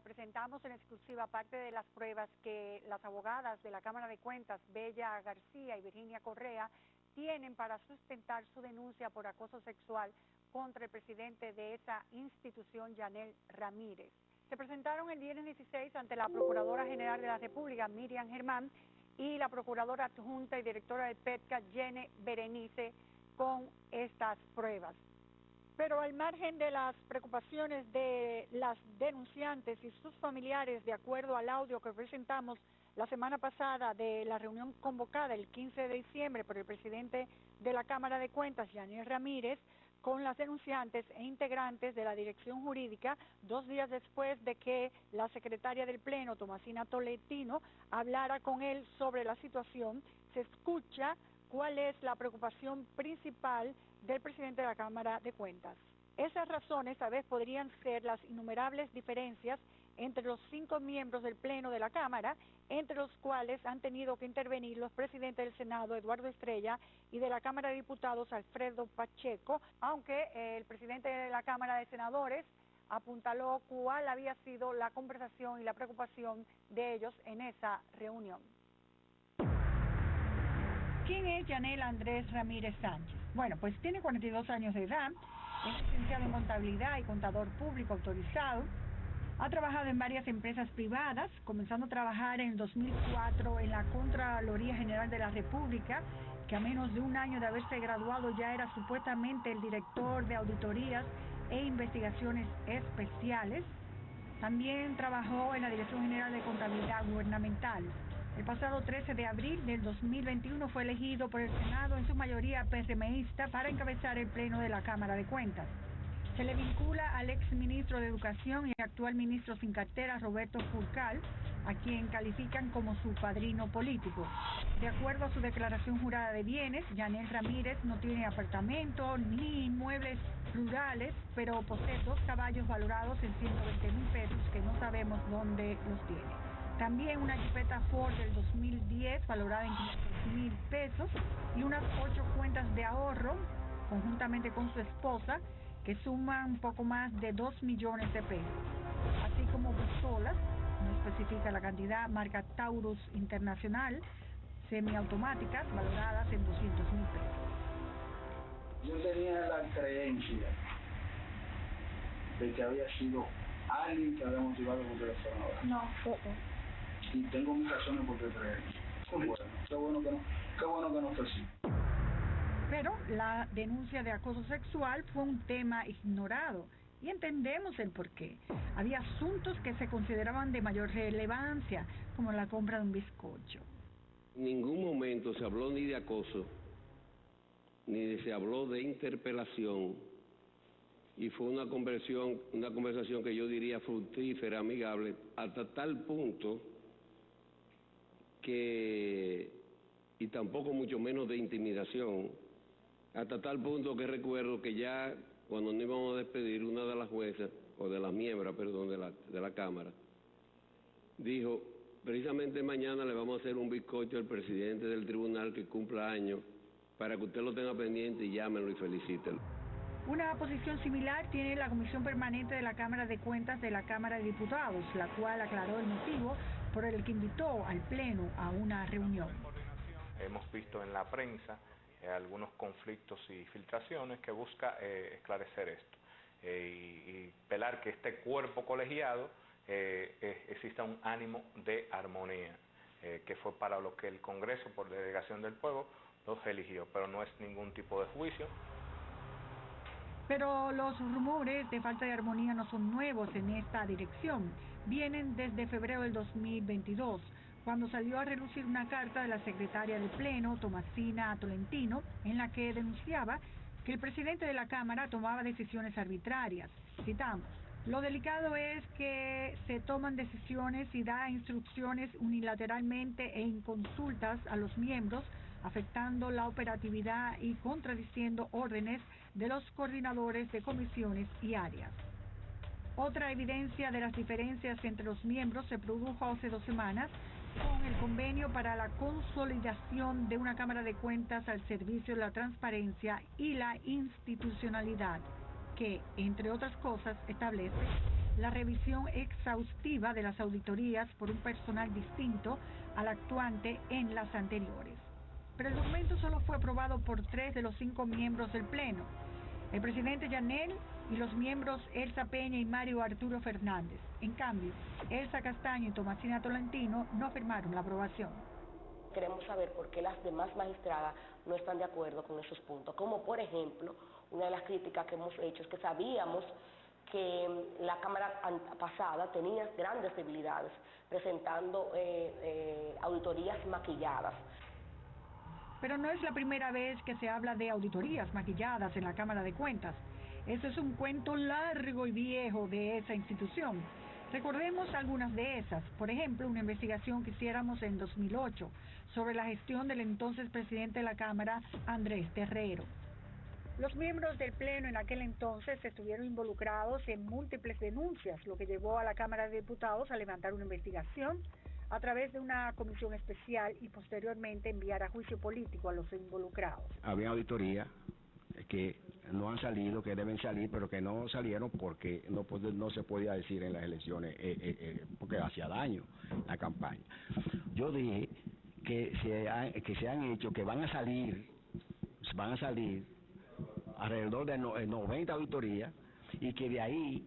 presentamos en exclusiva parte de las pruebas que las abogadas de la Cámara de Cuentas, Bella García y Virginia Correa, tienen para sustentar su denuncia por acoso sexual contra el presidente de esa institución, Yanel Ramírez. Se presentaron el viernes 16 ante la Procuradora General de la República, Miriam Germán, y la Procuradora Adjunta y Directora del PETCA, Yene Berenice, con estas pruebas. Pero al margen de las preocupaciones de las denunciantes y sus familiares, de acuerdo al audio que presentamos la semana pasada de la reunión convocada el 15 de diciembre por el presidente de la Cámara de Cuentas, Yanel Ramírez, con las denunciantes e integrantes de la dirección jurídica, 2 días después de que la secretaria del Pleno, Tomasina Tolentino, hablara con él sobre la situación, se escucha cuál es la preocupación principal del presidente de la Cámara de Cuentas. Esas razones a veces podrían ser las innumerables diferencias entre los 5 miembros del Pleno de la Cámara, entre los cuales han tenido que intervenir los presidentes del Senado, Eduardo Estrella, y de la Cámara de Diputados, Alfredo Pacheco, aunque el presidente de la Cámara de Senadores apuntaló cuál había sido la conversación y la preocupación de ellos en esa reunión. ¿Quién es Yanel Andrés Ramírez Sánchez? Bueno, pues tiene 42 años de edad, es licenciado en contabilidad y contador público autorizado. Ha trabajado en varias empresas privadas, comenzando a trabajar en 2004 en la Contraloría General de la República, que a menos de un año de haberse graduado ya era supuestamente el director de auditorías e investigaciones especiales. También trabajó en la Dirección General de Contabilidad Gubernamental. El pasado 13 de abril del 2021 fue elegido por el Senado, en su mayoría PRMista, para encabezar el Pleno de la Cámara de Cuentas. Se le vincula al exministro de Educación y actual ministro sin cartera, Roberto Furcal, a quien califican como su padrino político. De acuerdo a su declaración jurada de bienes, Yanel Ramírez no tiene apartamento ni inmuebles rurales, pero posee 2 caballos valorados en 120,000 pesos que no sabemos dónde los tiene. También una jipeta Ford del 2010 valorada en 500,000 pesos y unas 8 cuentas de ahorro, conjuntamente con su esposa, que suman un poco más de 2 millones de pesos, así como pistolas, no especifica la cantidad, marca Taurus Internacional, semiautomáticas, valoradas en 200,000 pesos. Yo tenía la creencia de que había sido alguien que había motivado por teléfono. No. Y tengo mis razones por qué creer. Qué bueno que no fue así. Pero la denuncia de acoso sexual fue un tema ignorado y entendemos el porqué. Había asuntos que se consideraban de mayor relevancia, como la compra de un bizcocho. En ningún momento se habló ni de acoso, ni se habló de interpelación, y fue una conversación que yo diría fructífera, amigable, hasta tal punto que, y tampoco mucho menos de intimidación, hasta tal punto que recuerdo que ya cuando nos íbamos a despedir, una de las juezas, o de las miembros, perdón, de la Cámara, dijo, precisamente mañana le vamos a hacer un bizcocho al presidente del tribunal que cumpla años, para que usted lo tenga pendiente y llámenlo y felicítelo. Una posición similar tiene la Comisión Permanente de la Cámara de Cuentas de la Cámara de Diputados, la cual aclaró el motivo por el que invitó al Pleno a una reunión. Hemos visto en la prensa algunos conflictos y filtraciones que busca esclarecer esto y velar que este cuerpo colegiado exista un ánimo de armonía, que fue para lo que el Congreso, por delegación del pueblo, los eligió, pero no es ningún tipo de juicio. Pero los rumores de falta de armonía no son nuevos en esta dirección. Vienen desde febrero del 2022, cuando salió a relucir una carta de la secretaria del Pleno, Tomasina Tolentino, en la que denunciaba que el presidente de la Cámara tomaba decisiones arbitrarias. Citamos: lo delicado es que se toman decisiones y da instrucciones unilateralmente e inconsultas a los miembros, afectando la operatividad y contradiciendo órdenes de los coordinadores de comisiones y áreas. Otra evidencia de las diferencias entre los miembros se produjo hace 2 semanas con el convenio para la consolidación de una Cámara de Cuentas al servicio de la transparencia y la institucionalidad, que, entre otras cosas, establece la revisión exhaustiva de las auditorías por un personal distinto al actuante en las anteriores. Pero el documento solo fue aprobado por 3 de los 5 miembros del Pleno: el presidente Yanel y los miembros Elsa Peña y Mario Arturo Fernández. En cambio, Elsa Castaño y Tomasina Tolentino no firmaron la aprobación. Queremos saber por qué las demás magistradas no están de acuerdo con esos puntos, como por ejemplo, una de las críticas que hemos hecho es que sabíamos que la Cámara pasada tenía grandes debilidades, presentando auditorías maquilladas. Pero no es la primera vez que se habla de auditorías maquilladas en la Cámara de Cuentas. Ese es un cuento largo y viejo de esa institución. Recordemos algunas de esas. Por ejemplo, una investigación que hiciéramos en 2008 sobre la gestión del entonces presidente de la Cámara, Andrés Terrero. Los miembros del Pleno en aquel entonces estuvieron involucrados en múltiples denuncias, lo que llevó a la Cámara de Diputados a levantar una investigación a través de una comisión especial y posteriormente enviar a juicio político a los involucrados. Había auditorías que no han salido, que deben salir, pero que no salieron porque no se podía decir en las elecciones, porque hacía daño la campaña. Yo dije que se han hecho, que van a salir alrededor de 90 auditorías y que de ahí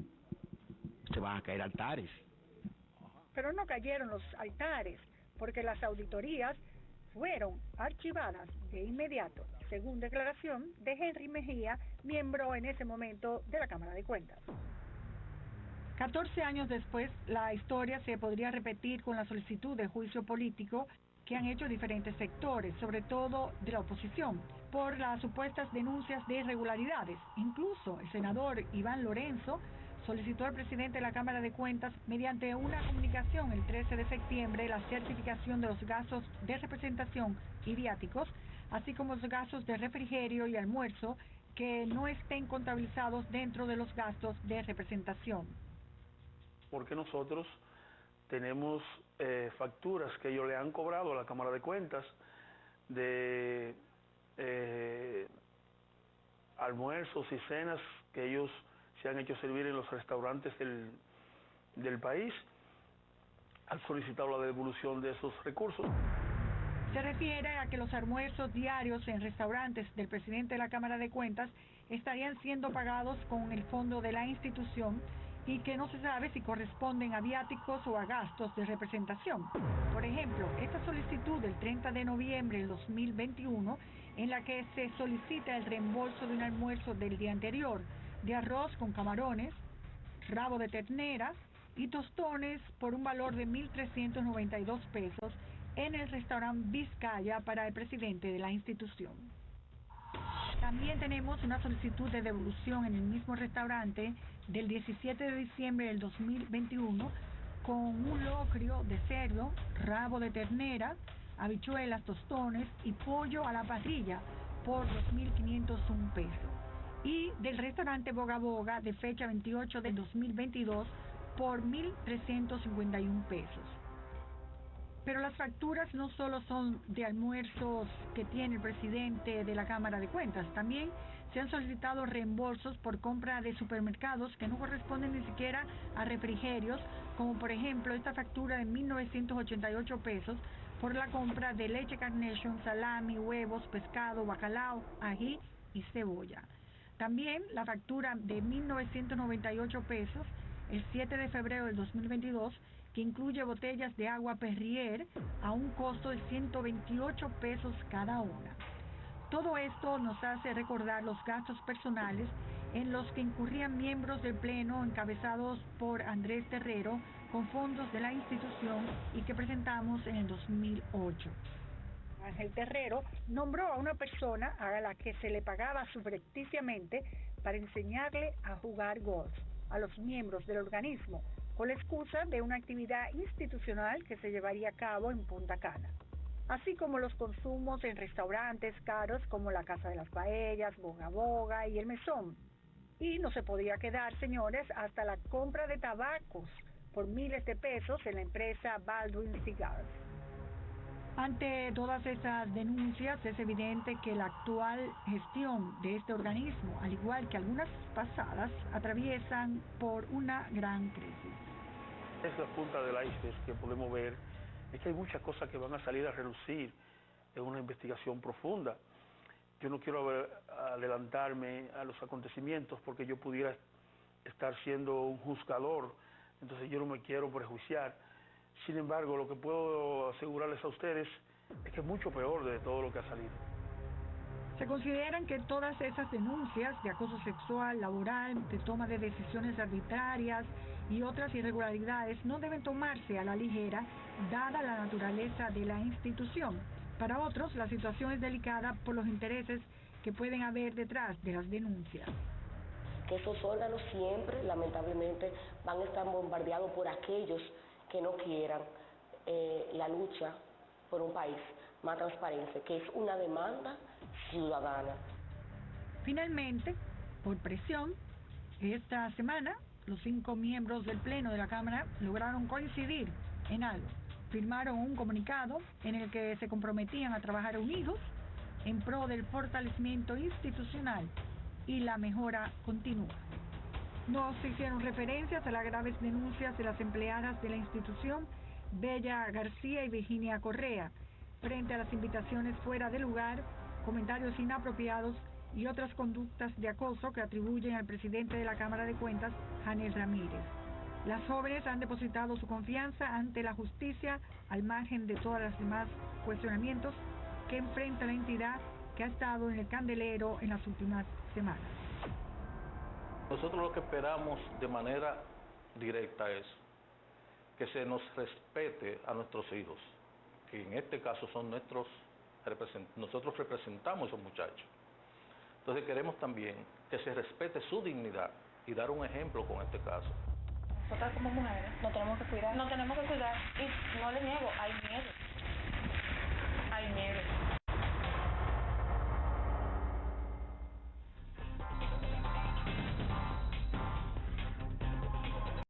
se van a caer altares. Pero no cayeron los altares, porque las auditorías fueron archivadas de inmediato, según declaración de Henry Mejía, miembro en ese momento de la Cámara de Cuentas. 14 años después, la historia se podría repetir con la solicitud de juicio político que han hecho diferentes sectores, sobre todo de la oposición, por las supuestas denuncias de irregularidades. Incluso el senador Iván Lorenzo solicitó al presidente de la Cámara de Cuentas, mediante una comunicación el 13 de septiembre, la certificación de los gastos de representación y viáticos, así como los gastos de refrigerio y almuerzo que no estén contabilizados dentro de los gastos de representación. Porque nosotros tenemos facturas que ellos le han cobrado a la Cámara de Cuentas de almuerzos y cenas que ellos se han hecho servir en los restaurantes del país. Han solicitado la devolución de esos recursos. Se refiere a que los almuerzos diarios en restaurantes del presidente de la Cámara de Cuentas estarían siendo pagados con el fondo de la institución y que no se sabe si corresponden a viáticos o a gastos de representación. Por ejemplo, esta solicitud del 30 de noviembre del 2021, en la que se solicita el reembolso de un almuerzo del día anterior, de arroz con camarones, rabo de ternera y tostones por un valor de 1.392 pesos en el restaurante Vizcaya para el presidente de la institución. También tenemos una solicitud de devolución en el mismo restaurante del 17 de diciembre del 2021 con un locrio de cerdo, rabo de ternera, habichuelas, tostones y pollo a la parrilla por 2.501 pesos. Y del restaurante Boga Boga de fecha 28 de 2022 por 1.351 pesos. Pero las facturas no solo son de almuerzos que tiene el presidente de la Cámara de Cuentas, también se han solicitado reembolsos por compra de supermercados que no corresponden ni siquiera a refrigerios, como por ejemplo esta factura de 1.988 pesos por la compra de leche Carnation, salami, huevos, pescado, bacalao, ají y cebolla. También la factura de 1.998 pesos el 7 de febrero del 2022, que incluye botellas de agua Perrier a un costo de 128 pesos cada una. Todo esto nos hace recordar los gastos personales en los que incurrían miembros del Pleno encabezados por Andrés Terrero con fondos de la institución y que presentamos en el 2008. Ángel Terrero nombró a una persona a la que se le pagaba subrepticiamente para enseñarle a jugar golf a los miembros del organismo, con la excusa de una actividad institucional que se llevaría a cabo en Punta Cana, así como los consumos en restaurantes caros como la Casa de las Paellas, Boga Boga y El Mesón. Y no se podía quedar, señores, hasta la compra de tabacos por miles de pesos en la empresa Baldwin Cigars. Ante todas esas denuncias, es evidente que la actual gestión de este organismo, al igual que algunas pasadas, atraviesan por una gran crisis. Es la punta del iceberg que podemos ver, es que hay muchas cosas que van a salir a relucir en una investigación profunda. Yo no quiero adelantarme a los acontecimientos porque yo pudiera estar siendo un juzgador, entonces yo no me quiero prejuiciar. Sin embargo, lo que puedo asegurarles a ustedes es que es mucho peor de todo lo que ha salido. Se consideran que todas esas denuncias de acoso sexual, laboral, de toma de decisiones arbitrarias y otras irregularidades no deben tomarse a la ligera, dada la naturaleza de la institución. Para otros, la situación es delicada por los intereses que pueden haber detrás de las denuncias. Que esos órganos siempre, lamentablemente, van a estar bombardeados por aquellos que no quieran la lucha por un país más transparente, que es una demanda ciudadana. Finalmente, por presión, esta semana los 5 miembros del Pleno de la Cámara lograron coincidir en algo. Firmaron un comunicado en el que se comprometían a trabajar unidos en pro del fortalecimiento institucional y la mejora continua. No se hicieron referencias a las graves denuncias de las empleadas de la institución, Bella García y Virginia Correa, frente a las invitaciones fuera de lugar, comentarios inapropiados y otras conductas de acoso que atribuyen al presidente de la Cámara de Cuentas, Janel Ramírez. Las jóvenes han depositado su confianza ante la justicia al margen de todos los demás cuestionamientos que enfrenta la entidad que ha estado en el candelero en las últimas semanas. Nosotros lo que esperamos de manera directa es que se nos respete a nuestros hijos, que en este caso son nosotros representamos a esos muchachos. Entonces queremos también que se respete su dignidad y dar un ejemplo con este caso. Nosotras como mujeres nos tenemos que cuidar y no les niego, hay miedo.